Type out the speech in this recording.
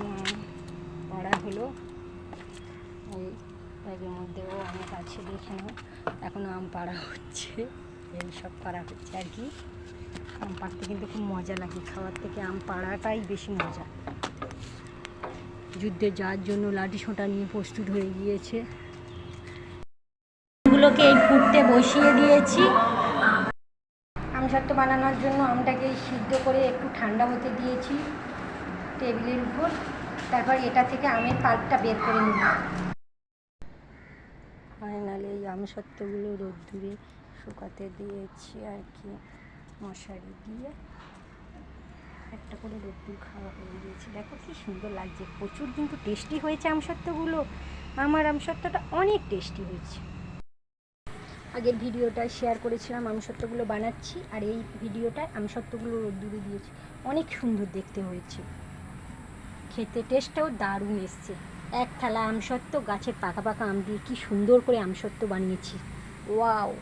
আম পাড়া হলো। ওই ব্যাগের মধ্যেও অনেক আছে, দেখে নাও। এখনও আম পাড়া হচ্ছে, এই সব পাড়া হচ্ছে আর কি। আম পাড়তে কিন্তু খুব মজা লাগে, খাওয়ার থেকে আম পাড়াটাই বেশি মজা। যুদ্ধে যাওয়ার জন্য লাঠি সোঁটা নিয়ে প্রস্তুত হয়ে গিয়েছে। এগুলোকে এই ফুটতে বসিয়ে দিয়েছি। আমসত্ত্ব বানানোর জন্য আমটাকে সিদ্ধ করে একটু ঠান্ডা হতে দিয়েছি টেবিলের উপর। তারপর এটা থেকে আমের পাল্পটা বের করে নিব। ফাইনালি এই আমসত্ত্বগুলো রোদ্দুরে শুকাতে দিয়েছি আর কি, মশারি দিয়ে একটা করে রোদ্দুর খাওয়া হয়ে গিয়েছে। দেখো কি সুন্দর লাগছে, প্রচুর কিন্তু টেস্টি হয়েছে আমসত্ত্বগুলো। আমার আমসত্ত্বটা অনেক টেস্টি হয়েছে। আগের ভিডিওটায় শেয়ার করেছিলাম আমসত্ত্বগুলো বানাচ্ছি, আর এই ভিডিওটায় আমসত্ত্বগুলো রোদ্দুরে দিয়েছি। অনেক সুন্দর দেখতে হয়েছে, খেতে টেস্টটাও দারুণ এসছে। এক থালা আমসত্ত্ব, গাছের পাকা পাকা আম দিয়ে কি সুন্দর করে আমসত্ত্ব বানিয়েছি। ওয়াও।